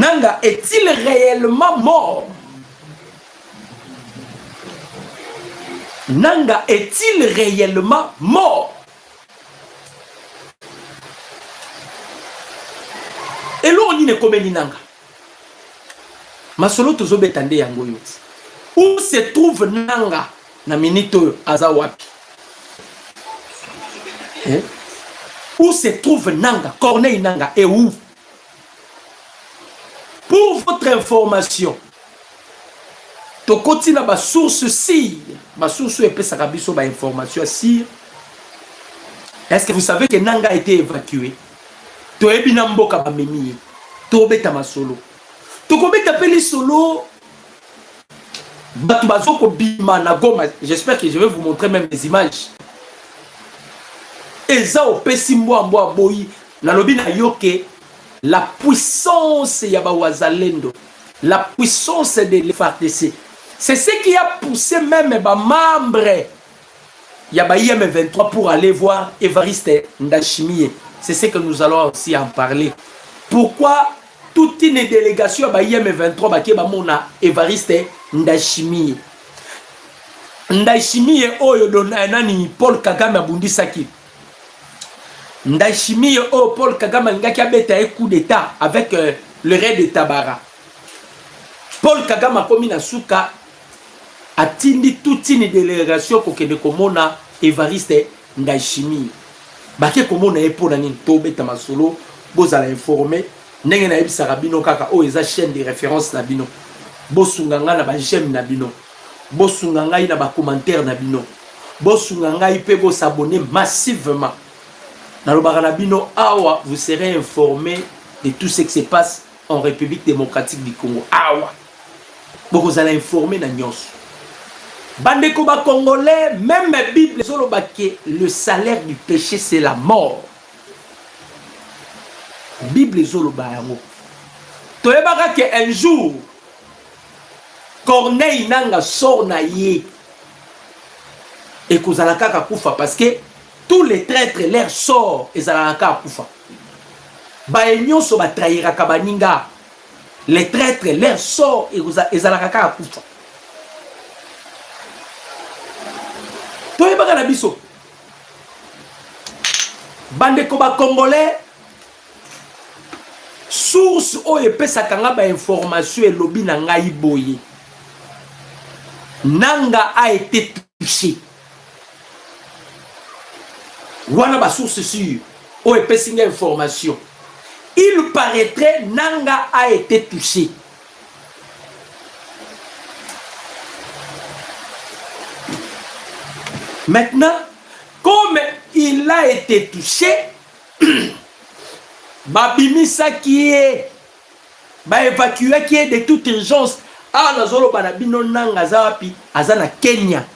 Nanga est-il réellement mort? Nanga est-il réellement mort? Et là, on ne komeni Nanga. Masolo tozo betande yango yoti. Où se trouve Nanga na minito azawapi? Où se trouve Nanga? Corneille Nanga et où? Pour votre information, tokoti na ba source si, ba source epesa kabiso ba information si. Est-ce que vous savez que Nanga a été évacué? Toyebi na mboka ba memi. Tobeta masolo. Tokobeta peli solo. Batu bazoko bima na Goma. J'espère que je vais vous montrer même des images. Eza opesi mboa boyi na lobi na yoke. La puissance Yaba Wazalendo, la puissance de l'FARDC, c'est ce qui a poussé même les membres Yaba IM23 pour aller voir Évariste Ndayishimiye. C'est ce que nous allons aussi en parler. Pourquoi toute une délégation Yaba IM23 qui va mona Évariste Ndayishimiye? Ndayishimiye oyo donani Paul Kagame abundisaki. Ndayishimiye oh Paul Kagame ngaki abeta un coup d'état avec le raid de Tabara. Paul Kagame a commis na suka atindi toute une délégation pour que de komona Évariste Ndayishimiye. Bake komona epona ni tobeta masolo bozala informer ndenge na yebisa rabino kaka o eza chaîne de référence na bino. Bosunganga na ba j'aime na bino. Bosunganga na ba commentaire na bino. Bosunganga ipe bo s'abonner massivement. Dans le Baranabino, Awa, vous serez informé de tout ce qui se passe en République démocratique du Congo. Awa. Donc vous allez informer na nyos. Bande koba congolais, même la Bible, le salaire du péché c'est la mort. Bible zoloba yango. Toyebaka que un jour Corneille nanga sort na ye et kozalaka ka kufa parce que tous les traîtres leur sort et zalaka kufa. Ba enyoso ba trahira kabaninga. Les traîtres leur sort et zalaka kufa. Toyebaka na biso. Bande ko ba congolais source o epesaka nga ba information elobi na ngai boye. Nanga a été touché. Wana ba source sûre o epesinga information. Il paraîtrait Nanga a été touché. Maintenant, comme il a été touché, Babimisa qui est évacué qui est de toute urgence. Ah, nazolo banabino Nanga zapi azana Kenya.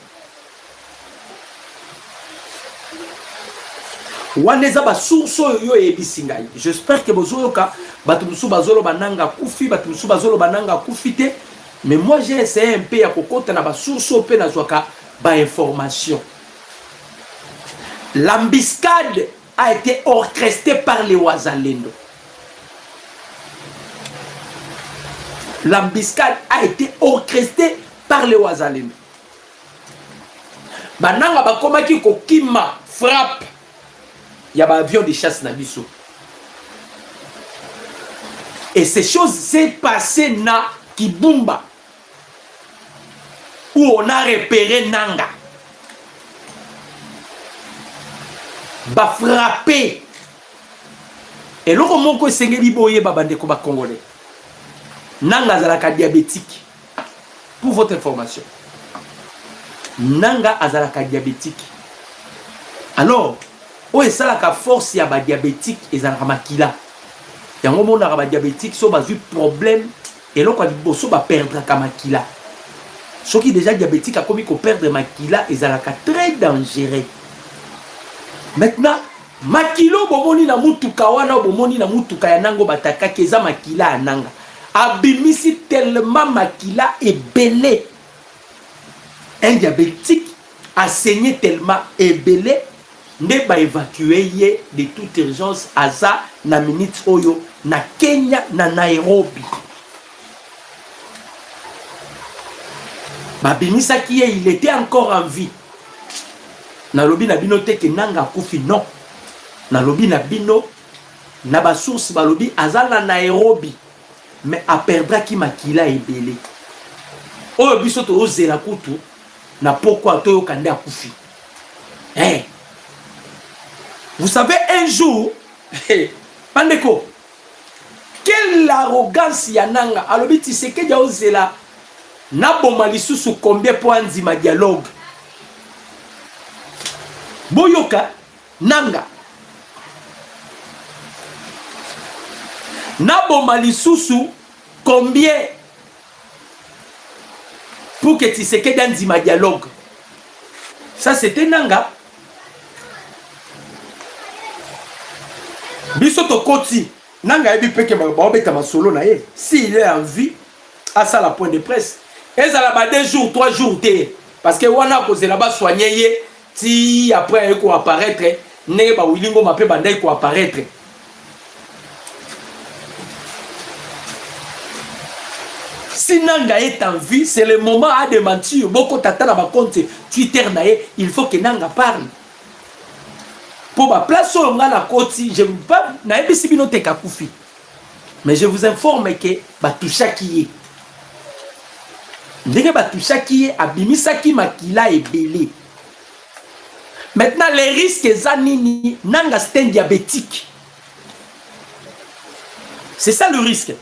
Waneza ba source yo ebisingai. J'espère que bozoyoka batumusu bazolo bananga kufi batumusu bazolo bananga kufite. Mais moi j'ai essayé un peu ya kokota na ba source pe na zwaka ba information. L'embuscade a été orchestrée par les Wazalendo. L'embuscade a été orchestrée par les Wazalendo. Bananga bakomaki kokima frappe. Il y a un avion de chasse Nabiso. Et ces choses s'est passé na Kibumba où on a repéré Nanga. Ba frappé. Et là comment ko sengeli boye ba bande ko ba congolais. Nanga azalaka diabétique. Pour votre information. Nanga azalaka diabétique. Alors o esalaka force ya ba diabétique ezalaka makila. Yango mona ba diabétique so ba vu problème et loko liboso ba perdre ka makila. Ceux qui déjà diabétique a commis ko perdre makila ezalaka très dangereux. Maintenant makilo bomoni na mutuka wana bomoni na mutuka ya nango bataka keza makila ya nanga. Abimisi tellement makila ebelé. Un diabétique a saigné tellement ebelé. Ne ba évacuer de toute urgence aza na minute oyo na Kenya na Nairobi. babimisaki ye, il était encore en vie. Nalobi na bino te ke nanga akufi, non. Nalobi na bino na ba source balobi azala na Nairobi, mais a perdra ki makila ebele. Oyo biso to ozela kutu na pourquoi to yokande akufi. Hein? Vous savez un jour, Pandeko, quelle arrogance yananga alobi Tshisekedi ozela na boma lisusu combien pour anzima dialogue. Boyoka nanga na boma lisusu combien pour que Tshisekedi anzima dialogue. Ça c'était nanga. Biso to koti nanga ebi peke ba beta masolo na ye. S'il est en vie à ça la point de presse. Et ça là 2 jours 3 jours té parce que wana cause là-bas soigner ye si après il ko apparaître ne ba wilingo mape bandai ko apparaître. Si nanga est en vie, c'est le moment à démentir. Beaucoup tata na ba compte Twitter na ye, il faut que nanga parle. Pour ma place sur la côte, je ne veux pas koufi. Mais je vous informe que Batoucha qui est. Ndenge Batoucha qui est, Abimisaki Makila est belé. Maintenant, les risques zanini, nanga c'est un diabétique. C'est ça le risque.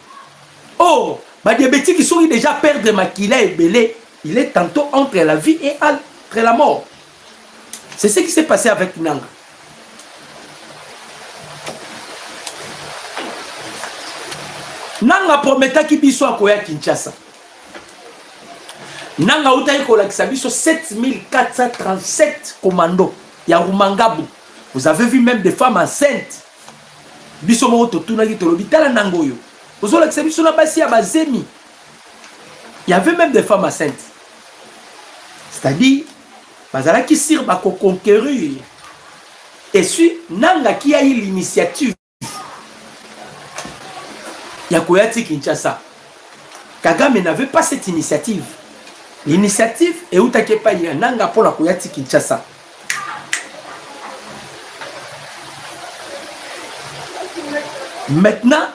Oh, ma diabétique, ils sont déjà perdre Makila et belé. Il est tantôt entre la vie et entre la mort. C'est ce qui s'est passé avec Nanga. Nanga prometa ki biso akoya Kinshasa. Nanga utayi kolakisa biso 7437 commandos ya Rumangabu. Vous avez vu même des femmes enceintes. Biso mo totuna ki tolobi tala nangoyo. Vous olakisa biso na basi ya bazemi. Il y avait même des femmes enceintes. C'est-à-dire bazala ki sir ba ko conquérir. Et puis Nanga qui a eu l'initiative Yakoyati Kinshasa. Kagame n'avait pas cette initiative. L'initiative est où t'as pas y nanga pour la Koyati Kinshasa. Maintenant,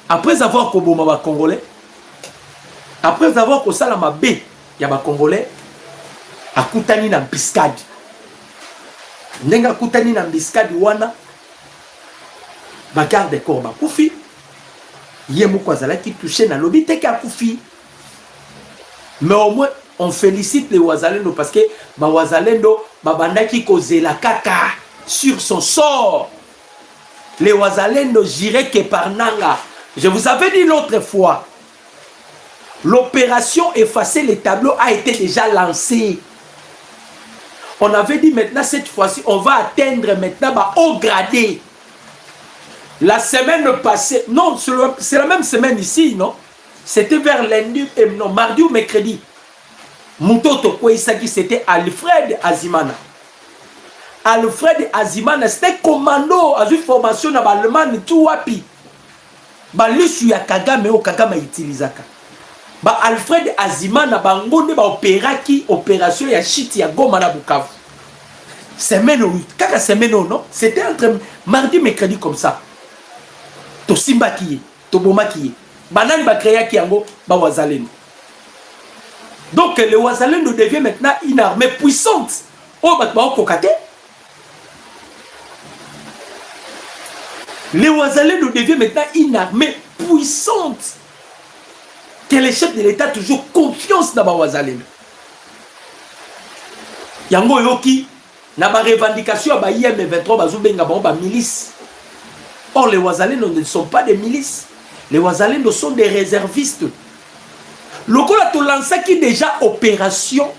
après avoir koboma ba Congolais, après avoir kosala mabe ya ba Congolais, akutani na biskadi. Ndenga kutani na biskadi wana ba garde corps ba kufi. Yemoukwazala qui touchait dans l'obité qui a koufi. Mais au moins, on félicite les Ouazalendo parce que ma Ouazalendo, babanda qui cause la caca sur son sort. Les Ouazalendo j'irai que par Nanga. Je vous avais dit l'autre fois, l'opération effacer les tableaux a été déjà lancée. On avait dit maintenant, cette fois-ci, on va atteindre maintenant bah, haut gradé. La semaine passée, non, c'est la même semaine ici, non? C'était vers lundi, non, mardi ou mercredi. Moutoto Kouisaki, c'était Alfred Azimana. Alfred Azimana, c'était commando, à une formation dans l'Allemagne, tout wapi. Balusu ya Kagame o Kagame utilisaka. Ba Alfred Azimana, bangonde ba opération ya Chiti ya Goma na Bukavu. Semaine, kaka semaine, non? C'était entre mardi, mercredi comme ça. To simba kiye, to boma kiye. Banani ba créa kiango, ba Wazalendo. Donc le Wazalendo devient maintenant une armée puissante. Oh, bah, kokate. Le Wazalendo devient maintenant une armée puissante. Que les chefs de l'État toujours confiance dans ba Wazalendo. Yango yoki, na ba revendication ba IM23 ba zubenga ba milice. Or, les Ouazalendo ne sont pas des milices. Les Ouazalendo sont des réservistes. Le coup a lancé qui déjà opération.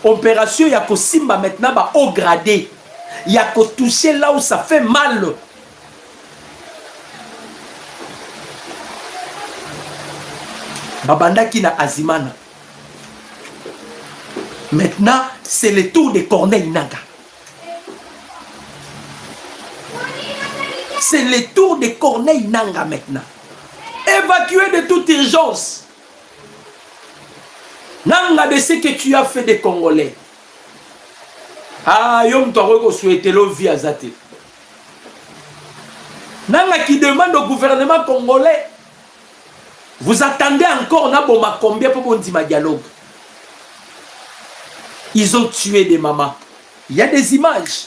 Opération, il y a que Simba maintenant bah, au gradé. Il y a que toucher là où ça fait mal. Babanda qui n'a Azimana. Maintenant, c'est le tour de Corneille Nanga. C'est le tour de Corneille Nanga maintenant. Évacué de toute urgence. Nanga de ce que tu as fait des Congolais. Ah, yom t'aurais souhaité le vie à Zate. Nanga qui demande au gouvernement congolais, vous attendez encore Naboma combien pour mon dialogue? Ils ont tué des mamans. Il y a des images.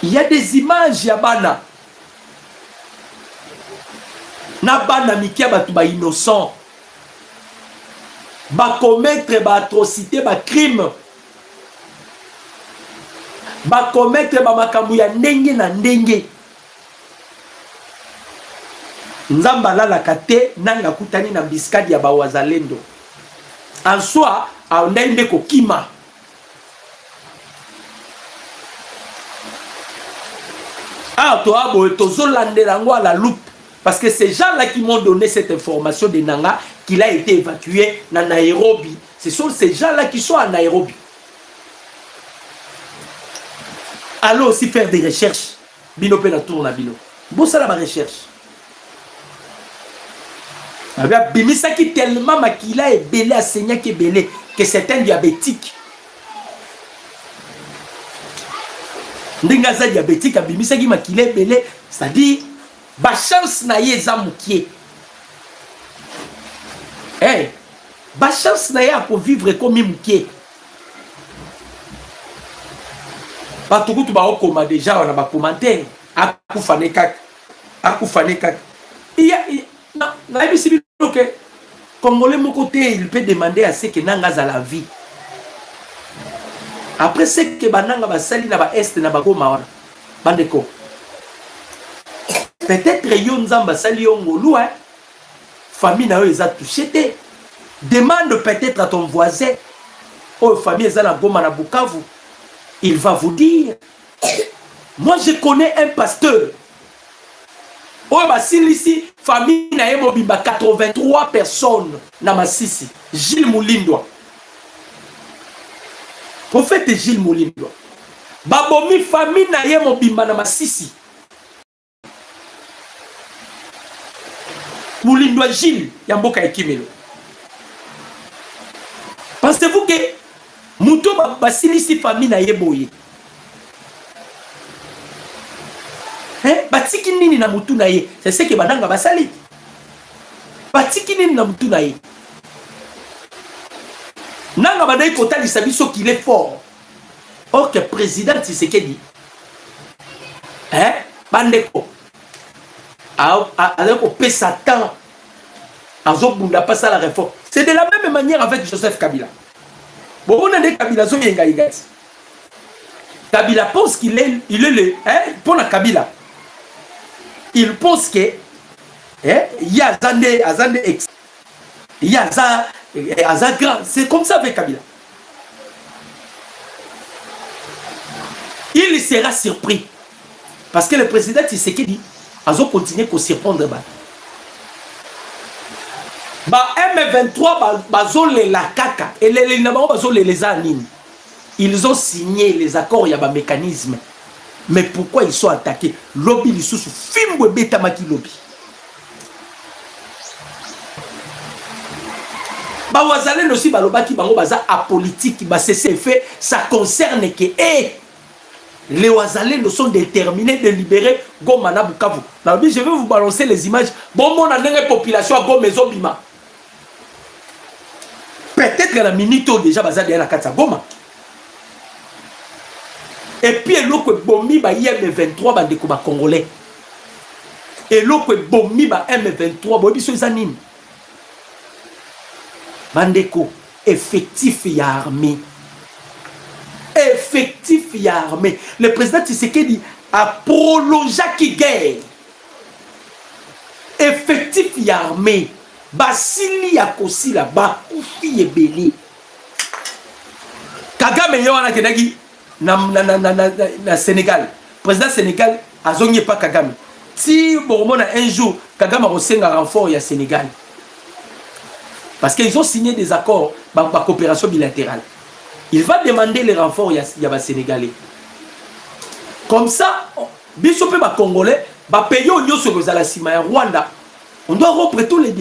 Il y a des images, Yabana. Nabana Mikia Batouba innocent. Ba commettre ba atrocité, ba crime. Ba commettre ba makambu ya ndenge na ndenge. Nzamba la kate nanga kutani na biskadi ya ba wazalendo. En soi, on a une kokima. Ah, toi, à la loupe. Parce que ces gens-là qui m'ont donné cette information de Nanga, qu'il a été évacué dans Nairobi. Ce sont ces gens-là qui sont à Nairobi. Allons aussi faire des recherches. Bino pe na tour na bino. Bon, ça la recherche. Bimisa qui tellement makila est belé à Seigneur qui est belé que c'est un diabétique. Ndengaza diabétique à Bimisa qui makila est belé, c'est-à-dire ba chance na ye za mukie. Eh, ba chance na ye pour vivre comme mukie. Ba tukutu ba okoma déjà on a ba commentaire akufane kak. Il y a non, okay. Congolais mon côté, il peut demander à ce que Nangas à la vie. Après ce que Bananga va sali na ba est na ba goma bandeko. Peut-être yon zamba sali yongolu hein. Famille na yo les a touché. Demande peut-être à ton voisin. Oh famille za na goma na Bukavu. Il va vous dire. Moi je connais un pasteur. Oh, bah, ici, famille na Mobimba, 83 personnes na Masisi. Gilles Moulindwa. Prophète Gilles Moulindwa. Babomi famille na Mobimba na Masisi. Moulindwa Gilles, Yamboka Ekimelo. Pensez-vous que Mouto Basilisi famille na Yeboye? Batiki nini na mutu na ye, c'est ce que bananga basali. Batiki nini na mutu na ye. Nanga badai kota li sabiso qu'il est fort. Or que président Tshisekedi, bandeko, alors qu'on paie sa temps, azobunda pas ça la réforme. C'est de la même manière avec Joseph Kabila. Bon, on a des Kabila zo yenga igas. Kabila pense qu'il est, le, pour la Kabila. Il pense que il y a Azande X, il y a Azande Grand. C'est comme ça avec Kabila. Il sera surpris. Parce que le président Tshisekedi a continué à surprendre. M23 la kaka et ils ont signé les accords, il y a un mécanisme. Mais pourquoi ils sont attaqués? Lobby, ils sont sous film bêta maki lobby. Bawazalen aussi, balobaki bango baza apolitique, c'est fait, ça concerne que les Wazalen sont déterminés de libérer Goma na Bukavu. Je vais vous balancer les images. Bon, mon année population à Goma Zobima. Peut-être que la minute déjà baza derrière la Katsa Goma. Et puis, l'autre bombi ba M23 ba ndeko ba congolais. Et l'autre bombi ba M23 bobi so zanine. Bandeko effectif et armé. Effectif et armé. Le président Tshisekedi a prolongé qui guerre. Effectif et armé. Basili a kosi la ba koufi et belé. Kagame yo wana kenagi na Sénégal. Président Sénégal a zongé pas Kagame. Si bon un jour Kagame a reçu un renfort au Sénégal. Parce qu'ils ont signé des accords par coopération bilatérale. Il va demander les renforts au Sénégalais. Comme ça, Bishop ba Congolais, ba payer au Nyo sur Rwanda. On doit rompre tous les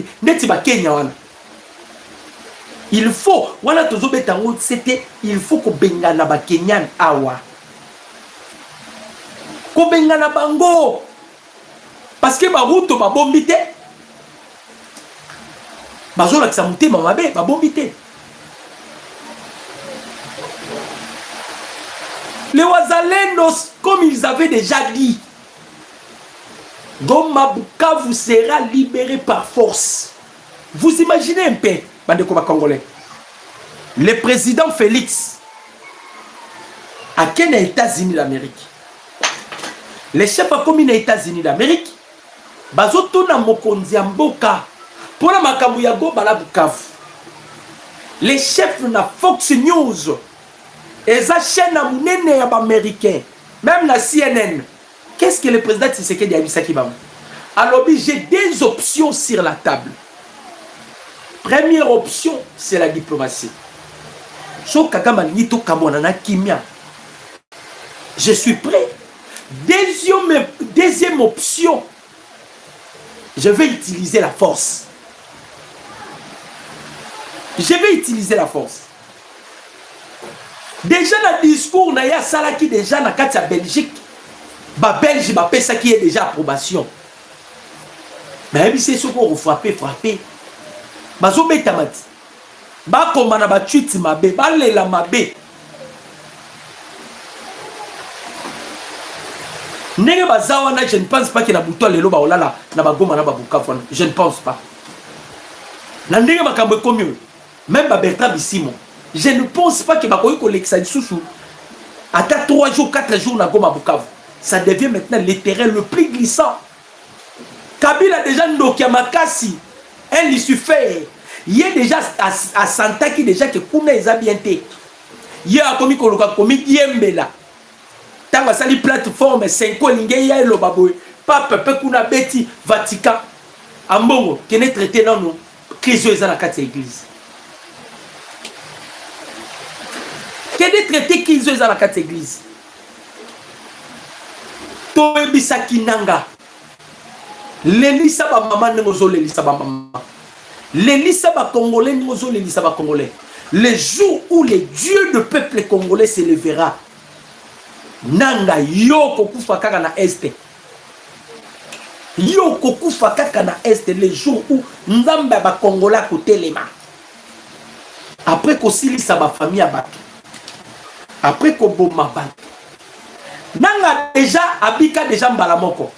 Kenya wana. Il faut, voilà tozo betango, c'était, il faut que bengana ba Kenyan awa. Ko bengana bango. Parce que ba route ba bombite. Ba zo la ksamute ba mabe ba bombite. Les Wazalendos, comme ils avaient déjà dit, Goma Bukavu sera libéré par force. Vous imaginez un peu, Bandeko Congolais. Le président Félix, à quel États-Unis d'Amérique? Les chefs à commune des États-Unis d'Amérique, Bazotona Mokonzi Mboka, pour la Makamuyago Bala Bukavu. Les chefs de Fox News, et ça chaîne américain, même la CNN. Qu'est-ce que le président Tshisekedi a dit ça qui va? Alors j'ai deux options sur la table. Première option, c'est la diplomatie. Je suis prêt. Deuxième option, je vais utiliser la force. Je vais utiliser la force. Déjà dans le discours, il y a ça qui déjà dans la Belgique. Bah Belge, bah ça qui est déjà approbation. Mais c'est ce qu'on frappé. Bah zo betamati. Bah comme on a battu mabe, bah la mabe. Nenge bazawana, je ne pense pas que na buto lelo ba olala na bagoma na babukavu. Je ne pense pas. Na nenge makambo komi même ba Bertrand Bisimon. Je ne pense pas que bakoyi kolekisa lisusu. Ata 3 jours, 4 jours na goma Bukavu. Ça devient maintenant le terrain le plus glissant. Kabila déjà Nokia Makasi, un Lucifer. Il y a déjà à Santa qui déjà que Kouna est bien té. Il y a commis Koloka commis Diembela. Tant que ça les plateformes 5 ans l'ingéya le baboy. Pape Pekuna Betty Vatican. Ambongo qui est traité dans nous. Crise dans la carte église. Qui est traité crise dans la carte église. Toebisa Kinanga. L'Elisa ba maman n'ozo l'Elisa ba maman. L'Elisa ba congolais n'ozo l'Elisa ba congolais. Le jour où le Dieu de peuple congolais se lèvera. Nanga yoko kufa kaka na este. Yoko kufa kaka na este le jour où Nzamba ba congolais côté les mains. Après qu'on silisa ba famille à bateau. Après qu'on bomba bateau. Nanga déjà abika déjà mbalamoko.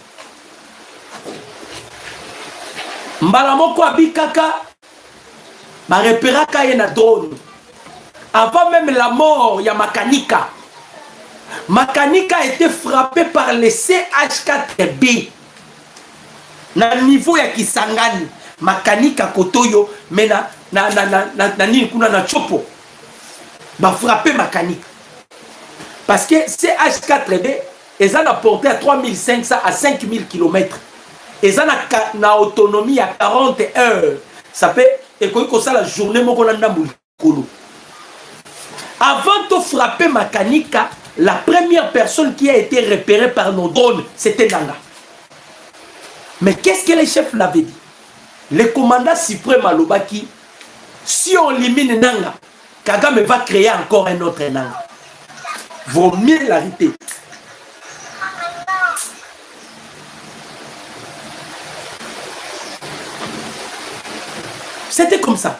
Mbalamoko abikaka ba repéraka yena drone. Avant même la mort ya Makanika. Makanika a été frappé par le CH4B. Na niveau ya Kisangani. Makanika kotoyo mais na nini kuna na chopo. Ba frappé Makanika. Parce que CH4B, ils ont porté à 3500 à 5000 km. Ils ont une autonomie à 40 heures. Ça peut être ça la journée. Avant de frapper Makanika, la première personne qui a été repérée par nos drones, c'était Nanga. Mais qu'est-ce que les chefs l'avaient dit? Le commandant suprême Alobaki, si on élimine Nanga, Kagame va créer encore un autre Nanga. Vaut mieux l'arrêter. C'était comme ça.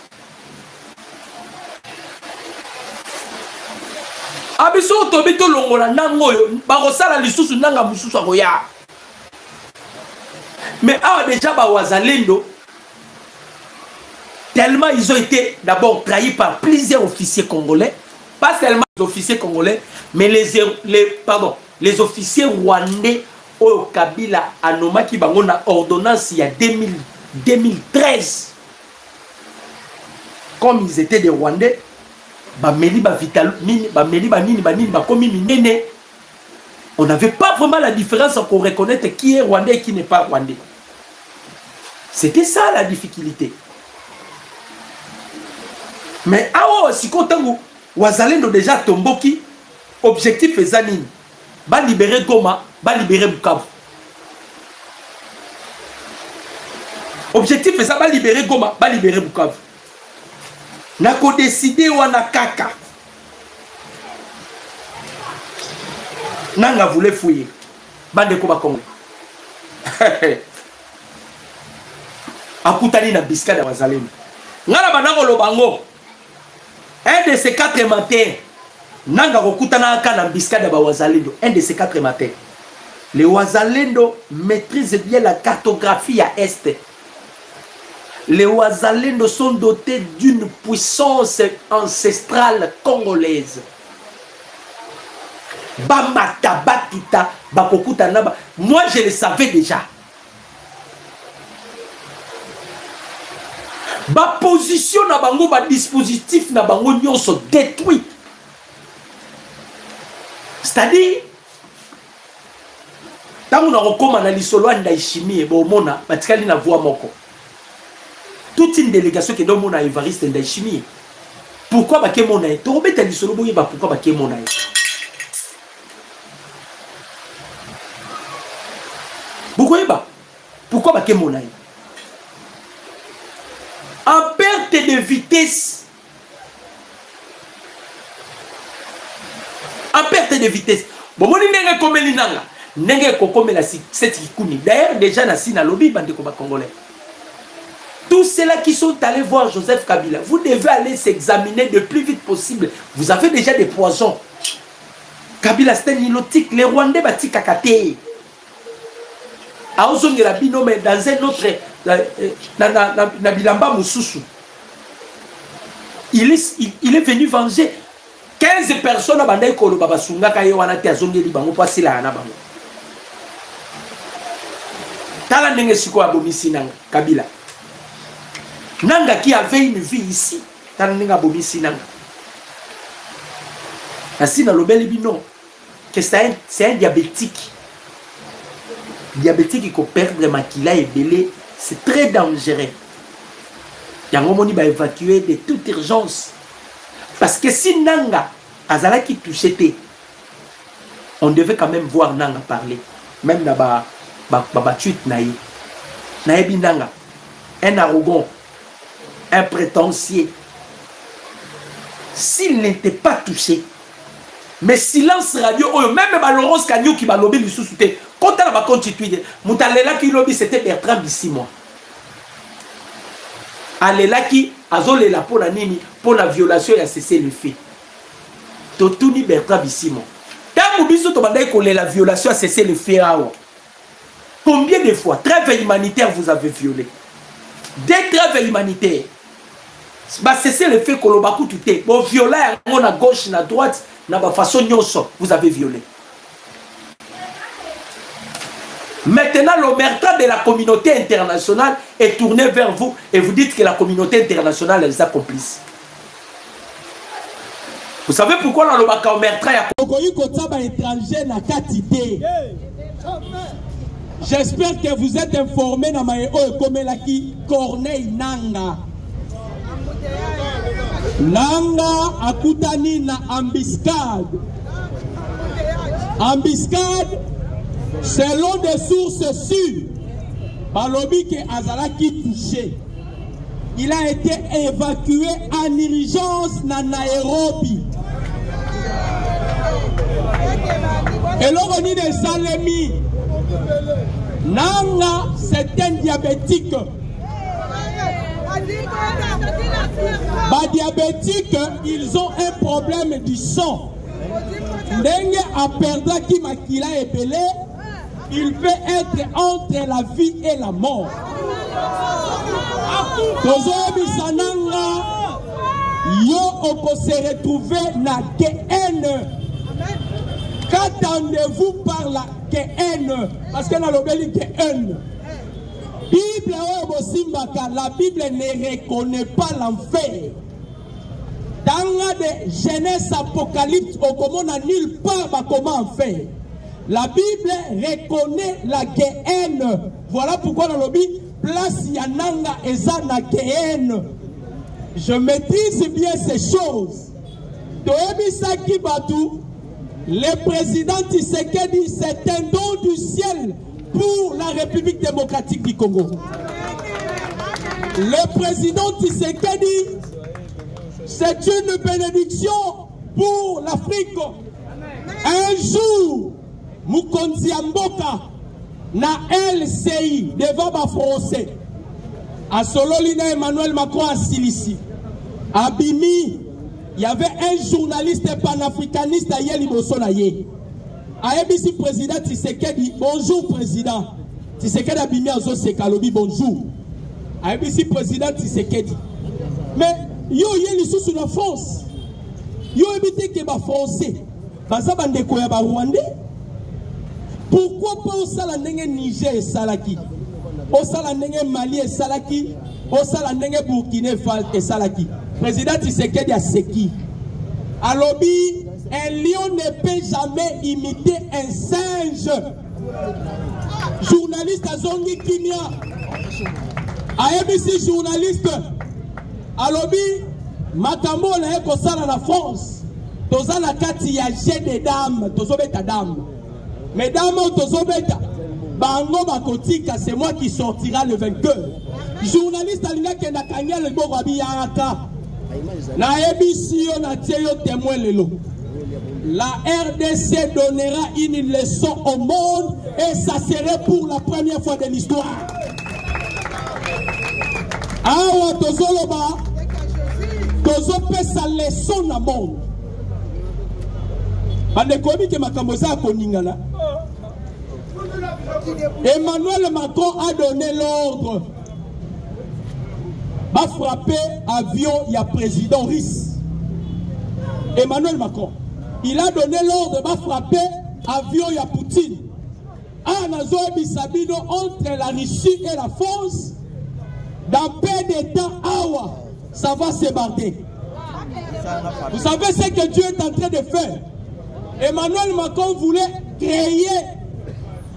Abiso tobito longola nangoyo barosala lisusu nanga mususu akoya. Mais déjà Wazalendo tellement ils ont été d'abord trahis par plusieurs officiers congolais, pas seulement les officiers congolais, mais les officiers rwandais au Kabila Anoma qui bango na ordonnance il y a 2013. Comme ils étaient des Rwandais, on n'avait pas vraiment la différence pour reconnaître qui est Rwandais et qui n'est pas Rwandais. C'était ça la difficulté. Mais si on Wazalendo déjà Tomboki, objectif est Zanine. Va libérer Goma, va libérer Bukavu. Objectif est ça, va libérer Goma, va libérer Bukavu. Nako décider wana kaka. Nanga voulait fouiller. Bande ko ba Congo. Akutani na biskada wazalendo. Ngala banako lobango. Un de ces 4 matins. Nanga kokutana aka na biskada ba wazalendo. Un de ces 4 matins. Les wazalendo maîtrisent bien la cartographie à Est. Les wazalendo sont dotés d'une puissance ancestrale congolaise. Bamata Batuta Bakokuta Naba. Moi je le savais déjà. Ba position na bango, ba dispositif na bango nyonso détruit. C'est-à-dire tango na kokoma na lisolo anda ishimi bo mona batikali na voix moko. Toute une délégation qui donne mon Évariste Ndayishimiye. Pourquoi ba ke mona? To robeta lisolo boye ba pourquoi ba ke mona? Pourquoi ba ke mona? En perte de vitesse. En perte de vitesse. Bon, mon nenge komeli nanga. Nenge kokome la cette kikuni. D'ailleurs, déjà na sina lobby bande ko ba congolais. Tous ceux-là qui sont allés voir Joseph Kabila, vous devez aller s'examiner le plus vite possible. Vous avez déjà des poisons. Kabila c'est un nilotique. Les Rwandais bati kakate. Aozongi la binome dans un autre na bilamba mususu. Il est venu venger 15 personnes à Bandai Kolo Babasunga Kayewana Tiazongeli Bango Pasila Hana Bango. Tala Nenge Siko Abomisi Nanga Kabila. Nanga qui avait une vie ici. Tala Nenge Abomisi Nanga. Ainsi dans le bel bino que c'est un diabétique. Diabétique qui peut perdre makila et belé, c'est très dangereux. Yango moni va évacuer de toute urgence. Parce que si Nanga Azala qui touchait, on devait quand même voir Nanga parler. Même dans ba tweet naïe. Naïbi Nanga, un arrogant, un prétentieux. S'il n'était pas touché, mais silence radio, même Laurence Kanyou qui va lobby lui sous-souter. Quand elle va constituer, Moutalela qui lobby c'était Bertrand Bissimo. Alela qui azolela pour la nini, pour la violation et a cessé le fait. Totuni Bertrand Bissimo. Tant que biso tomandai que la violation a cessé le fait. Combien de fois trêve humanitaire vous avez violé? Des trêves humanitaires. Bah cessez le fait que l'on va coûter. Bon violer à gauche, à droite, na ba façon nyonso, vous avez violé. Maintenant, l'omerta de la communauté internationale est tourné vers vous et vous dites que la communauté internationale est complice. Vous savez pourquoi dans le baka omerta j'espère que vous êtes informés dans ma Komelaki Corneille Nanga. Nanga akutani na embuscade. Embuscade, selon des sources sûres, Balobi que Azalaki touché. Il a été évacué en urgence na Nairobi. Et l'oroni de Salemi, Nanga, c'est un diabétique. Bah, diabétiques, ils ont un problème du sang. N'engue à perdre qui makila est belé, il peut être entre la vie et la mort. Tozobi sananga, yo on peut se retrouver na haine. Qu'attendez-vous par la haine? Parce que dans le béli haine. Bible, la Bible ne reconnaît pas l'enfer. Dans la Genèse Apocalypse, on n'a nulle part comment faire. La Bible reconnaît la haine. Voilà pourquoi dans le Bible, place Yananga et Zana haine. Je maîtrise bien ces choses. Le président Tshisekedi, c'est un don du ciel pour la République démocratique du Congo. Le président Tshisekedi C'est une bénédiction pour l'Afrique. Un jour, Mukonzi Mboka na LCI devant ma français. À Sololina Emmanuel Macron à Silici. À Bimi, il y avait un journaliste panafricaniste à Yeli Bosonaye. À ABC président Tshisekedi, bonjour président. Tshisekedi a Bimi à Zosekalobi, bonjour. À ABC président Tshisekedi. Mais yo Yeli sous la France. Yo évité que les Français, baza bandeko ya ba Rwandais. Pourquoi pas au Salandenge Niger et Salaki? Au Salandenge Mali et Salaki? Au Salandenge Burkina et Salaki? Président Tshisekedi a seki. À lobby, un lion ne peut jamais imiter un singe. Journaliste à Zongi Kimia. À ABC journaliste. À lobby, Makambo na eko sala na France. Toza na kati ya jeu de dames. Tozo beta dame. Mesdames, Tozobeta, Bango Bakotika, c'est moi qui sortira le vainqueur. Journaliste Alina Kendakanya, le Borabi Yaraka. La émission a témoin lelo. La RDC donnera une leçon au monde et ça serait pour la première fois de l'histoire. Awa Tozoloba, Tozope sa leçon au monde. Emmanuel Macron a donné l'ordre va frapper avion, il y a président russe. Emmanuel Macron, il a donné l'ordre va frapper avion, il y a Poutine. Entre la Russie et la France, dans peu de temps, ça va se barder. Vous savez ce que Dieu est en train de faire? Emmanuel Macron voulait créer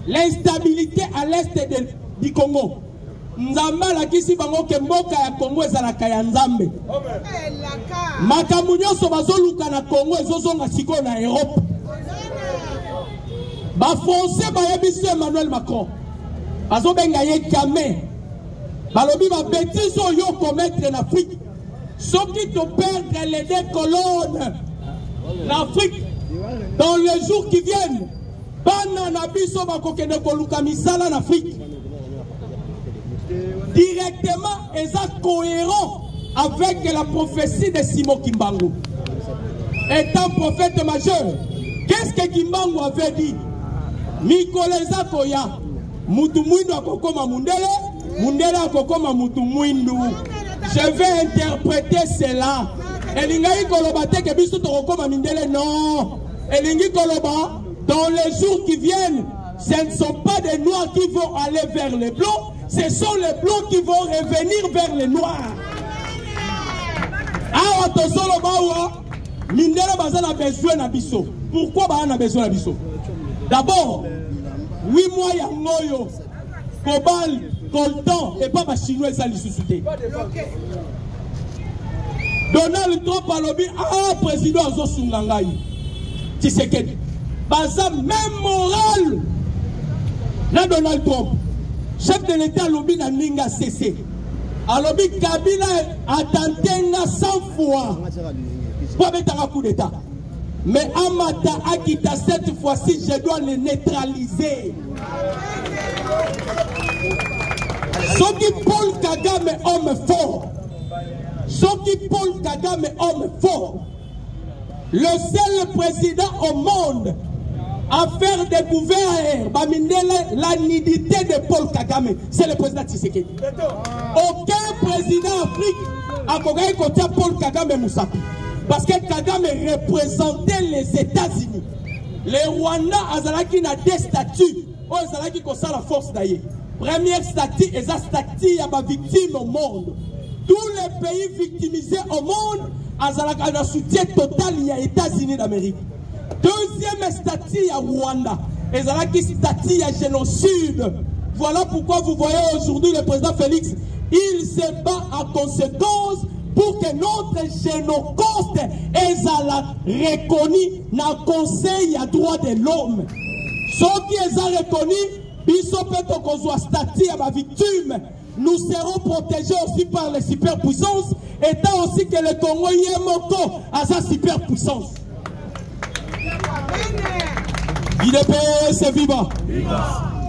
l'instabilité à l'est du Congo. Nzamba la kisi bango kemboka ya Congo ezalaka ya Nzambe. Makamu nyonso bazoluka na Congo ezozonga siko na Europe. Ba français bayebisi Emmanuel Macron. Bazobenga ye jamais. Balobi ba bêtise oyo commettre en Afrique. Soki to perdre les deux colonnes. L'Afrique dans les jours qui viennent, en Afrique, directement, ils sont cohérents avec la prophétie de Simon Kimbangu. Étant prophète majeur, qu'est-ce que Kimbangu avait dit? Mikoleza Koya, Mutumwindo Akokoma Mundele, Mundele Akokoma Mutumwindo. Je vais interpréter cela. Elingai Koloba Teke Bisu Torokoma Mindele, non. Elingi Koloba, dans les jours qui viennent, ce ne sont pas des noirs qui vont aller vers les blancs, ce sont les blancs qui vont revenir vers les noirs. Ah, Otosolo Bawa, Mindele Bazan a besoin d'Abisso. Pourquoi Bazan a besoin d'Abisso? D'abord, 8 mois il y a Moyo, Cobal, Coltan, et pas ma chinois ça les sous-souté. Donald Trump a lobby, président Zosungangaï. Tshisekedi. Baza même moral. Na Donald Trump, chef de l'État lobby na Ninga CC. A lobby Kabila a tenté 100 fois pour mettre un coup d'État. Mais Amata Akita, cette fois-ci, je dois le neutraliser. Soki Paul Kagame, homme fort. Soki Paul Kagame, homme fort. Le seul président au monde à faire découvrir la nudité de Paul Kagame, c'est le président Tshisekedi. Aucun président d'Afrique a pu côté Paul Kagame Moussapi. Parce que Kagame représentait les États-Unis. Les Rwandais ont des statuts. Ils ont la force d'ailleurs. Première statue, c'est la statue de victime au monde. Tous les pays victimisés au monde ont un soutien total aux États-Unis d'Amérique. Deuxième statut à Rwanda. Et la statut à génocide. Voilà pourquoi vous voyez aujourd'hui le président Félix, il se bat en conséquence pour que notre génocide est reconnu dans le Conseil à droit de l'homme. Ceux qui sont reconnus, ils sont peut-être qu'on soit statut à ma victime. nous serons protégés aussi par les superpuissances, étant aussi que le Congo y est moko à sa superpuissance. IDPS est vivant.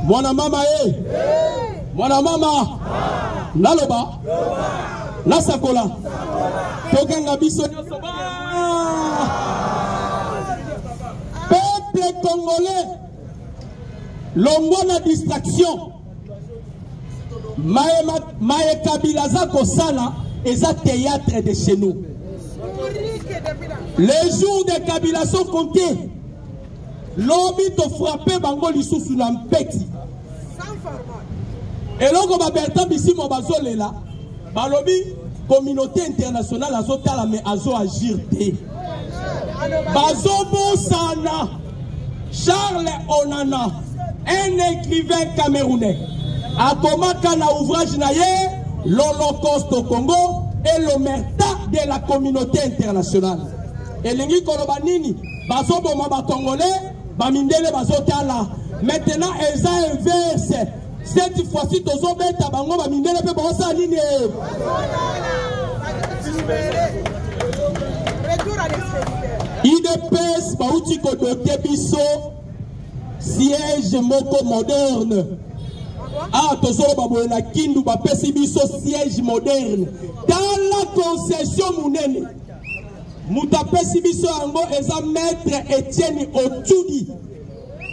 Mwana mama mwana mama naloba nasakola tokanga biso peuple congolais longwa na distraction Maye Kabila za kosala eza théâtre de chez nous. Les jours de Kabila sont comptés. L'obi to frappé bango lisusu na mpeti. Et donc ba Bertrand Bisimwa bazolela balobi communauté internationale azotala mais azo agir te. Bazo Bosana Charles Onana, un écrivain camerounais, a commencé na ouvrage naye l'Holocauste au Congo et l'omerta de la communauté internationale. Et l'ingi koloba nini bazo boma ba Congolais ba mindele bazo tala. Maintenant eza inverse. Cette fois-ci tozo beta bango ba mindele pe bosa nini. IDPS bauti ko doté biso siège moko moderne. Ah, tosoro baboye na kindu bapesi biso siège moderne. Dans la concession munene. Mutapesi biso yango eza maître Etienne Otudi.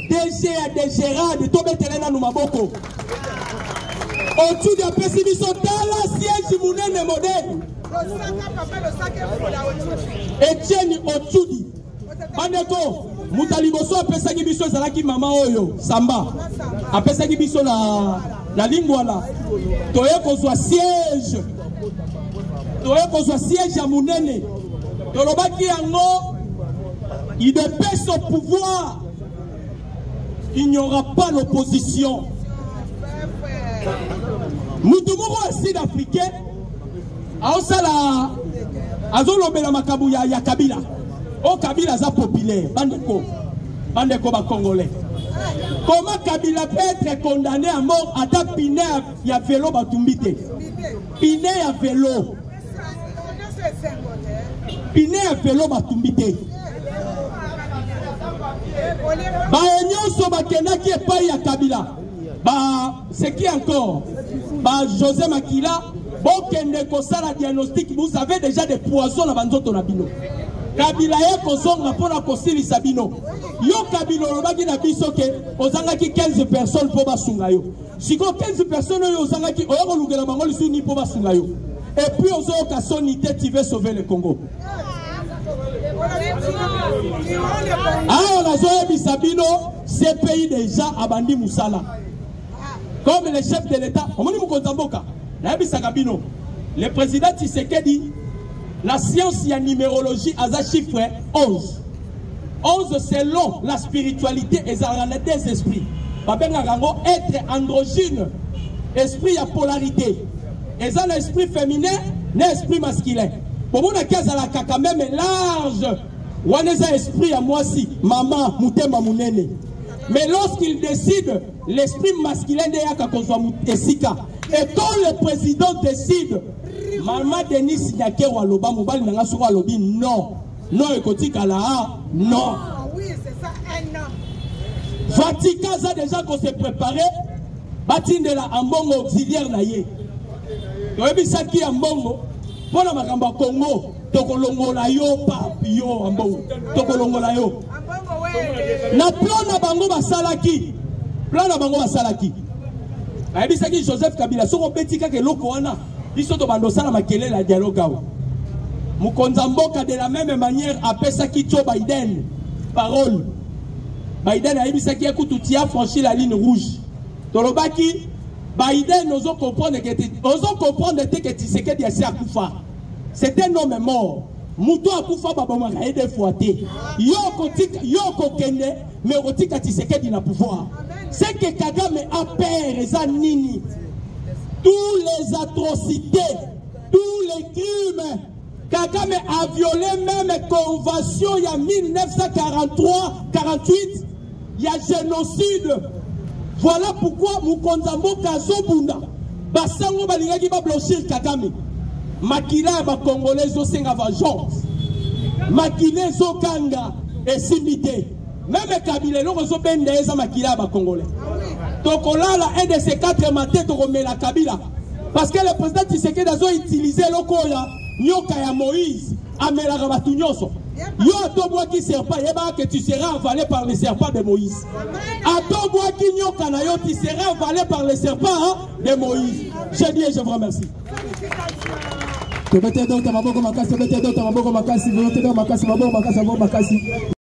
DG à DGRAD to betelena no maboko. Otudi apesi biso dans la siège munene moderne. Etienne Otudi. Bandeko Mutaliboso apesaki biso ezalaki mama oyo Samba apesaki biso na lingwala toye kozwa siège ya munene tolobaki yango il dépêche au pouvoir, il n'y aura pas l'opposition. Moutoumoro est sud-africain aosala azolobela makabu ya Kabila. Oh, Kabila est populaire. Bandeko ba Congolais. Comment Kabila peut être condamné à mort à ta piné à vélo batumbite? Piné à vélo. Piné à vélo batumbite. Ba enyoso ba kena qui est pas ya Kabila. Ba c'est qui encore? Ba José Makila. Bon kende ko sala diagnostic, vous avez déjà des poisons na banzoto na bino. Kabila ye kozonga pona kosili sabino. Yo Kabila lobaki na biso ke ozangaki 15 personnes po basunga yo. Siko 15 personnes yo ozangaki oyo kolungela bango lisu ni po basunga yo. Et puis ozo kasonité tu veux sauver le Congo. Ah on a zoé bisabino ces pays déjà abandi musala. Comme le chef de l'État, omoni mukonzamboka. Na bisaka bino. Le président Tshisekedi la science et la numérologie a un chiffre 11. 11 c'est long, la spiritualité et des esprits. Être androgyne, esprit à polarité. Et ça l'esprit féminin, l'esprit masculin. Pour moi, la kaka même large. Ou un esprit à moi si, maman, mutema munene. Mais lorsqu'il décide, l'esprit masculin est esika. Et quand le président décide, Maman Denis Nyake Waloba Mobali Nangasou Walobi, non. Non, Ekotika là, non. Oui, c'est ça, un an. Vatican a déjà qu'on s'est préparé. Batine de la Ambongo auxiliaire naïe. Yoebi Saki Ambongo. Pour la Makamba Congo, Tokolongo la yo, Papio Ambongo. Tokolongo la yo. Na plan na bango basalaki. Plan na bango basalaki. Yoebi Saki Joseph Kabila. Soko Betika ke loko wana. Bisoto bandosala makele la dialogue. Mukonzamboka de la même manière apesaki Joe Biden parole. Biden a ebisaki écoute tu as franchi la ligne rouge. Tolobaki Biden n'osons comprendre que Tshisekedi a akufa. C'est un homme mort. Muto akufa baboma kaide foité. Yoko kende mais otika Tshisekedi na pouvoir. C'est que Kagame a peur eza nini. Tous les atrocités, tous les crimes, Kagame a violé même convention il y a 1943-48, il y a génocide. Voilà pourquoi Mukonzambo Kazobunda, basango balingaki ba blanchir Kagame makila ba congolais zo senga vengeance makila zo kanga esimité même Kabila loko zo bende eza makila ba congolais tokolala un de ces 4 matins tokomela Kabila parce que le président Tshisekedi a utilisé lokoya nyoka ya Moïse amelaka batu nyonso yo atobwaki serpent yeba que tu seras avalé par le serpent de Moïse atobwaki nyoka na yo tu seras avalé par le serpent de Moïse. Je dis et je vous remercie.